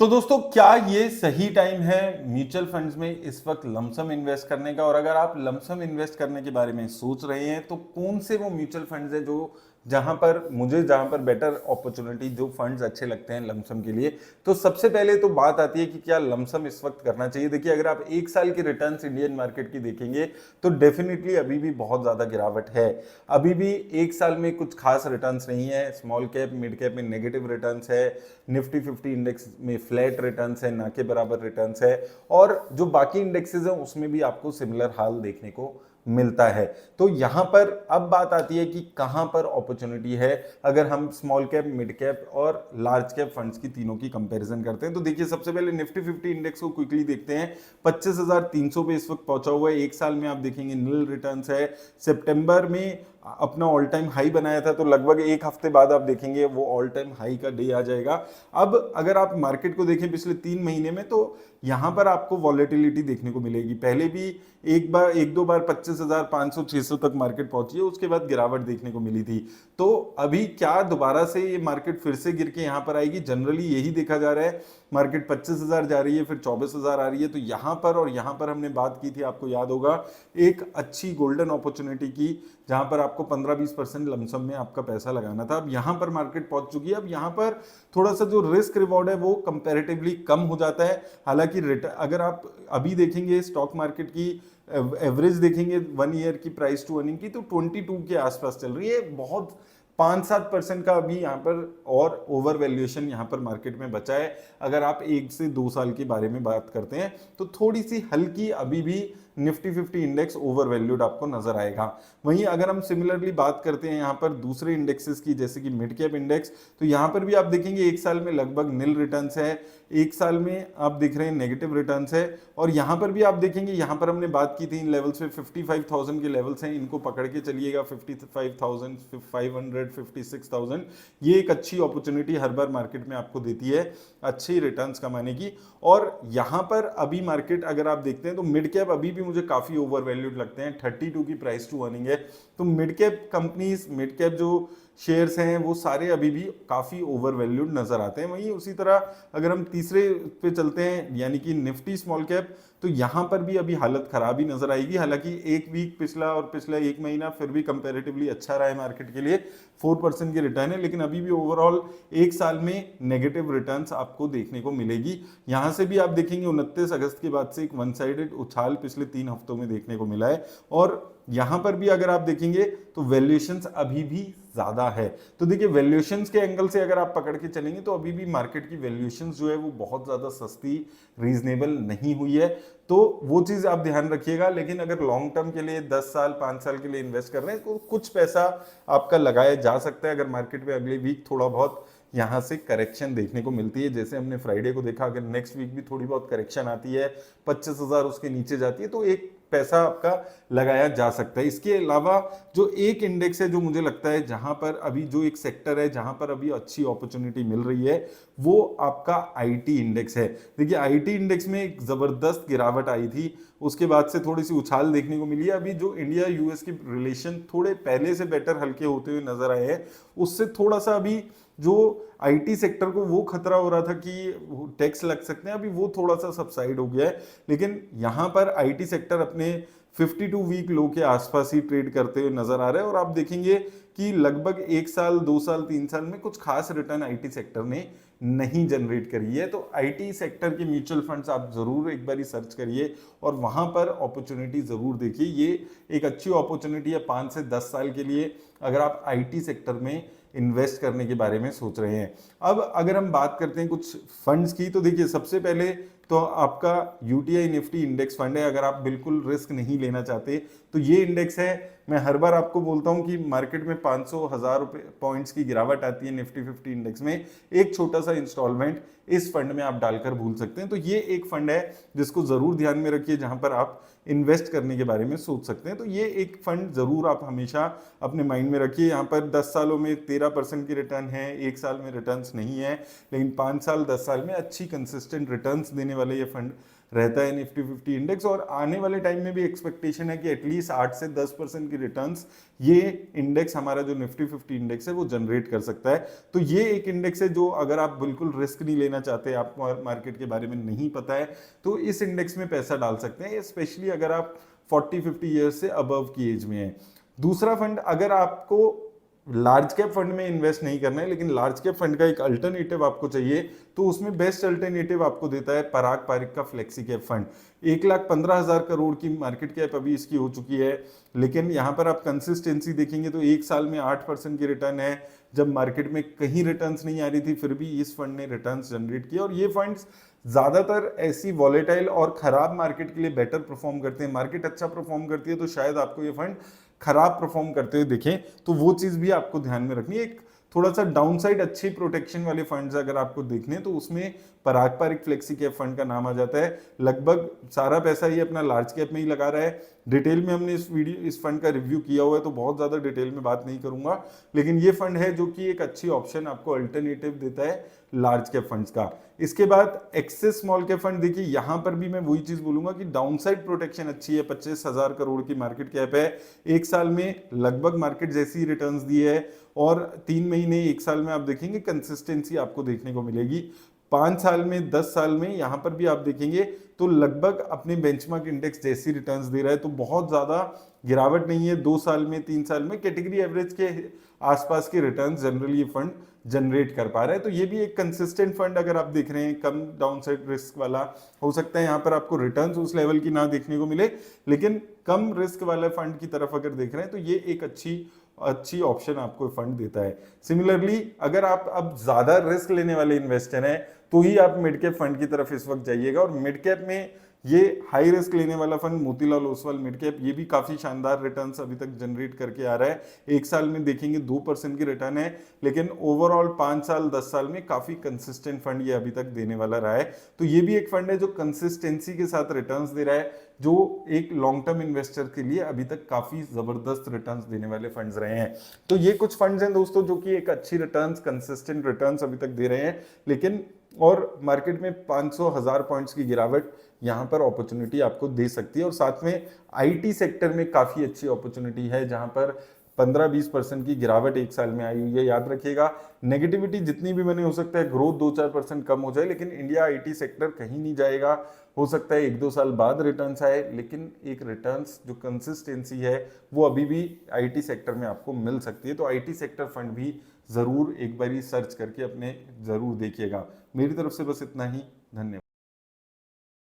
तो दोस्तों, क्या ये सही टाइम है म्यूचुअल फंड्स में इस वक्त लमसम इन्वेस्ट करने का? और अगर आप लमसम इन्वेस्ट करने के बारे में सोच रहे हैं तो कौन से वो म्यूचुअल फंड्स हैं जो जहां पर बेटर अपॉर्चुनिटी, जो फंड्स अच्छे लगते हैं लमसम के लिए? तो सबसे पहले तो बात आती है कि क्या लमसम इस वक्त करना चाहिए। देखिए, अगर आप एक साल की रिटर्न्स इंडियन मार्केट की देखेंगे तो डेफिनेटली अभी भी बहुत ज्यादा गिरावट है। अभी भी एक साल में कुछ खास रिटर्न्स नहीं है। स्मॉल कैप मिड कैप में नेगेटिव रिटर्न्स है, निफ्टी 50 इंडेक्स में फ्लैट रिटर्न्स है, ना के बराबर रिटर्न्स है, और जो बाकी इंडेक्सेस हैं उसमें भी आपको सिमिलर हाल देखने को मिलता है। तो यहां पर अब बात आती है कि कहां पर अपॉर्चुनिटी है। अगर हम स्मॉल कैप, मिड कैप और लार्ज कैप फंड्स की तीनों की कंपैरिजन करते हैं तो देखिए, सबसे पहले निफ्टी 50 इंडेक्स को क्विकली देखते हैं। 25,300 पे इस वक्त पहुंचा हुआ है। एक साल में आप देखेंगे नील रिटर्न्स है। सितंबर में अपना ऑल टाइम हाई बनाया था, तो लगभग एक हफ्ते बाद आप देखेंगे वो ऑल टाइम हाई का डे आ जाएगा। अब अगर आप मार्केट को देखें पिछले 3 महीने में, तो यहां पर आपको वॉलेटिलिटी देखने को मिलेगी। पहले भी एक दो बार 25,500 600 तक मार्केट पहुंची है, उसके बाद गिरावट देखने को मिली थी। तो अभी क्या दोबारा से ये मार्केट फिर से गिर के यहां पर आएगी? जनरली यही देखा जा रहा है। मार्केट 25,000 जा रही है, फिर 24,000 आ रही है। तो यहां पर और यहां पर हमने बात की थी, आपको याद होगा, एक अच्छी गोल्डन अपॉर्चुनिटी की, जहां पर आपको 15-20% लमसम में आपका पैसा लगाना था। अब यहां पर मार्केट पहुंच चुकी है। अब यहां पर थोड़ा सा जो रिस्क रिवॉर्ड है वो कंपैरेटिवली कम हो जाता है। हालांकि अगर आप अभी देखेंगे स्टॉक मार्केट की एवरेज देखेंगे 1 ईयर की प्राइस टू अर्निंग की, तो 22 के आसपास चल रही है। बहुत 5-7% का अभी यहाँ पर और ओवर वैल्यूएशन यहाँ पर मार्केट में बचा है। अगर आप 1 से 2 साल के बारे में बात करते हैं तो थोड़ी सी हल्की अभी भी निफ्टी 50 इंडेक्स ओवर वैल्यूड आपको नजर आएगा। वहीं अगर हम सिमिलरली बात करते हैं यहाँ पर दूसरे इंडेक्सेस की, जैसे कि मिड कैप इंडेक्स, तो यहाँ पर भी आप देखेंगे एक साल में लगभग नील रिटर्न्स है, एक साल में आप देख रहे हैं नेगेटिव रिटर्न्स है। और यहाँ पर भी आप देखेंगे, यहाँ पर हमने बात की थी इन लेवल्स पे, 55,000 के लेवल्स हैं, इनको पकड़ के चलिएगा। 55,000, 500, 56,000, ये एक अच्छी अपॉर्चुनिटी हर बार मार्केट में आपको देती है अच्छी रिटर्न्स कमाने की। और यहाँ पर अभी मार्केट अगर आप देखते हैं तो मिड कैप अभी भी मुझे काफी ओवर वैल्यूड लगते हैं। 32 की प्राइस टू अर्निंग है। तो mid cap companies, mid cap जो शेयर्स हैं वो सारे अभी भी काफी ओवर वैल्यूड नजर आते हैं। वहीं उसी तरह अगर हम तीसरे पे चलते हैं, यानी कि निफ्टी स्मॉल कैप, तो यहां पर भी अभी हालत खराब ही नजर आएगी। हालांकि एक वीक पिछला और पिछला एक महीना फिर भी कंपैरेटिवली अच्छा रहा है मार्केट के लिए, 4% की रिटर्न है। लेकिन अभी भी ओवरऑल एक साल में नेगेटिव रिटर्न्स आपको देखने को मिलेगी। यहां से भी आप देखेंगे 29 अगस्त के बाद से एक वन साइडेड उछाल पिछले 3 हफ्तों में देखने को मिला है। और यहां पर भी अगर आप देखेंगे तो वैल्यूएशंस अभी भी ज्यादा है। तो देखिए, वैल्यूएशंस के एंगल से अगर आप पकड़ के चलेंगे तो अभी भी मार्केट की वैल्यूएशंस जो है वो बहुत ज्यादा सस्ती, रीजनेबल नहीं हुई है। तो वो चीज आप ध्यान रखिएगा। लेकिन अगर लॉन्ग टर्म के लिए 10 साल 5 साल के लिए इन्वेस्ट कर रहे हैं तो कुछ पैसा आपका लगाया जा सकता है। अगर मार्केट में अगले वीक थोड़ा बहुत यहां से करेक्शन देखने को मिलती है, जैसे हमने फ्राइडे को देखा, अगर नेक्स्ट वीक भी थोड़ी बहुत करेक्शन आती है, 25,000 उसके नीचे जाती है, तो एक पैसा आपका लगाया जा सकता है। इसके अलावा जो एक इंडेक्स है जो मुझे लगता है जहां पर अभी, जो एक सेक्टर है जहां पर अभी अच्छी अपॉर्चुनिटी मिल रही है, वो आपका आईटी इंडेक्स है। देखिए, आईटी इंडेक्स में एक जबरदस्त गिरावट आई थी, उसके बाद से थोड़ी सी उछाल देखने को मिली है। अभी जो इंडिया यूएस के रिलेशन थोड़े पहले से बेटर हल्के होते हुए नजर आए हैं, उससे थोड़ा सा अभी जो आईटी सेक्टर को वो खतरा हो रहा था कि टैक्स लग सकते हैं, अभी वो थोड़ा सा सबसाइड हो गया है। लेकिन यहां पर आईटी सेक्टर अपने 52 वीक लो के आसपास ही ट्रेड करते हुए नजर आ रहे हैं। और आप देखेंगे कि लगभग 1 साल 2 साल 3 साल में कुछ खास रिटर्न आईटी सेक्टर ने नहीं जनरेट करी है। तो आईटी सेक्टर के म्यूचुअल फंड्स आप जरूर एक बार सर्च करिए और वहां पर अपॉर्चुनिटी जरूर देखिए। ये एक अच्छी अपॉर्चुनिटी है 5 से 10 साल के लिए, अगर आप आईटी सेक्टर में इन्वेस्ट करने के बारे में सोच रहे हैं। अब अगर हम बात करते हैं कुछ फंड्स की, तो देखिए, सबसे पहले तो आपका यूटीआई निफ्टी इंडेक्स फंड है। अगर आप बिल्कुल रिस्क नहीं लेना चाहते तो ये इंडेक्स है। मैं हर बार आपको बोलता हूं कि मार्केट में 500-1000 पॉइंट्स की गिरावट आती है निफ्टी 50 इंडेक्स में, एक छोटा सा इंस्टॉलमेंट इस फंड में आप डालकर भूल सकते हैं। तो ये एक फंड है जिसको जरूर ध्यान में रखिए, जहां पर आप इन्वेस्ट करने के बारे में सोच सकते हैं। तो ये एक फंड जरूर आप हमेशा अपने माइंड में रखिए। यहाँ पर 10 सालों में 13% की रिटर्न है, एक साल में रिटर्न्स नहीं है, लेकिन 5 साल 10 साल में अच्छी कंसिस्टेंट रिटर्न्स देने वाला ये फंड रहता है निफ्टी 50 इंडेक्स, और आने वाले टाइम में भी एक्सपेक्टेशन है कि एटलीस्ट 8 से 10% की रिटर्न्स ये इंडेक्स, हमारा जो निफ्टी 50 इंडेक्स है, वो जनरेट कर सकता है। तो ये एक इंडेक्स है जो अगर आप बिल्कुल रिस्क नहीं लेना चाहते, आप मार्केट के बारे में नहीं पता है, तो इस इंडेक्स में पैसा डाल सकते हैं, स्पेशली अगर आप 40-50 ईयर्स से अबव की एज में है। दूसरा फंड, अगर आपको लार्ज कैप फंड में इन्वेस्ट नहीं करना है लेकिन लार्ज कैप फंड का एक अल्टरनेटिव आपको चाहिए, तो उसमें बेस्ट अल्टरनेटिव आपको देता है पराग पारिक का फ्लेक्सी कैप फंड। 1,15,000 करोड़ की मार्केट कैप अभी इसकी हो चुकी है, लेकिन यहाँ पर आप कंसिस्टेंसी देखेंगे तो एक साल में 8% की रिटर्न है। जब मार्केट में कहीं रिटर्न्स नहीं आ रही थी फिर भी इस फंड ने रिटर्न्स जनरेट किया, और ये फंड्स ज्यादातर ऐसी वॉलेटाइल और खराब मार्केट के लिए बेटर परफॉर्म करते हैं। मार्केट अच्छा परफॉर्म करती है तो शायद आपको ये फंड खराब परफॉर्म करते हुए दिखें, तो वो चीज भी आपको ध्यान में रखनी है। एक थोड़ा सा डाउनसाइड अच्छी प्रोटेक्शन वाले फंड्स अगर आपको देखने तो उसमें पराग पारिक फ्लेक्सी कैप फंड का नाम आ जाता है। लगभग सारा पैसा ये अपना लार्ज कैप में ही लगा रहा है। डिटेल में हमने इस फंड का रिव्यू किया हुआ है तो बहुत ज्यादा डिटेल में बात नहीं करूंगा, लेकिन ये फंड है जो कि एक अच्छी ऑप्शन आपको अल्टरनेटिव देता है लार्ज कैप फंड्स का। इसके बाद एक्सिस स्मॉल कैप फंड, देखिए यहां पर भी मैं वही चीज बोलूंगा कि डाउनसाइड प्रोटेक्शन अच्छी है। 25,000 करोड़ की मार्केट कैप है, एक साल में लगभग मार्केट जैसी रिटर्न्स दी है, और 3 महीने एक साल में आप देखेंगे कंसिस्टेंसी आपको देखने को मिलेगी। 5 साल में 10 साल में यहां पर भी आप देखेंगे तो लगभग अपने बेंचमार्क इंडेक्स जैसी रिटर्न्स दे रहा है, तो बहुत ज्यादा गिरावट नहीं है। 2 साल में 3 साल में कैटेगरी एवरेज के आसपास के रिटर्न्स जनरली ये फंड जनरेट कर पा रहा है। तो ये भी एक कंसिस्टेंट फंड अगर आप देख रहे हैं, कम डाउनसाइड रिस्क वाला, हो सकता है यहाँ पर आपको रिटर्न्स उस लेवल की ना देखने को मिले, लेकिन कम रिस्क वाले फंड की तरफ अगर देख रहे हैं तो ये एक अच्छी ऑप्शन आपको फंड देता है। सिमिलरली अगर आप अब ज्यादा रिस्क लेने वाले इन्वेस्टर हैं तो ही आप मिड कैप फंड की तरफ इस वक्त जाइएगा, और मिड कैप में ये हाई रिस्क लेने वाला fund Motilal Oswal mid cap, ये भी काफी शानदार रिटर्न्स अभी तक जनरेट करके आ रहा है। एक साल में देखेंगे 2% की रिटर्न है, लेकिन ओवरऑल 5 साल 10 साल में काफी कंसिस्टेंट फंड ये अभी तक देने वाला रहा है। तो ये भी एक फंड है जो कंसिस्टेंसी के साथ रिटर्न्स दे रहा है, जो एक लॉन्ग टर्म इन्वेस्टर के लिए अभी तक काफी जबरदस्त रिटर्न्स देने वाले फंड्स रहे हैं। तो ये कुछ फंड्स हैं दोस्तों जो कि एक अच्छी रिटर्न्स, कंसिस्टेंट रिटर्न्स अभी तक दे रहे हैं, लेकिन और मार्केट में 500,000 पॉइंट्स की गिरावट यहाँ पर अपॉर्चुनिटी आपको दे सकती है। और साथ में आईटी सेक्टर में काफी अच्छी अपॉर्चुनिटी है जहां पर 15-20% की गिरावट एक साल में आई हुई है। याद रखिएगा, नेगेटिविटी जितनी भी बने, हो सकता है ग्रोथ 2-4% कम हो जाए, लेकिन इंडिया आईटी सेक्टर कहीं नहीं जाएगा। हो सकता है 1-2 साल बाद रिटर्न्स आए, लेकिन एक रिटर्न्स जो कंसिस्टेंसी है वो अभी भी आईटी सेक्टर में आपको मिल सकती है। तो आईटी सेक्टर फंड भी जरूर एक बारी सर्च करके अपने जरूर देखिएगा। मेरी तरफ से बस इतना ही, धन्यवाद।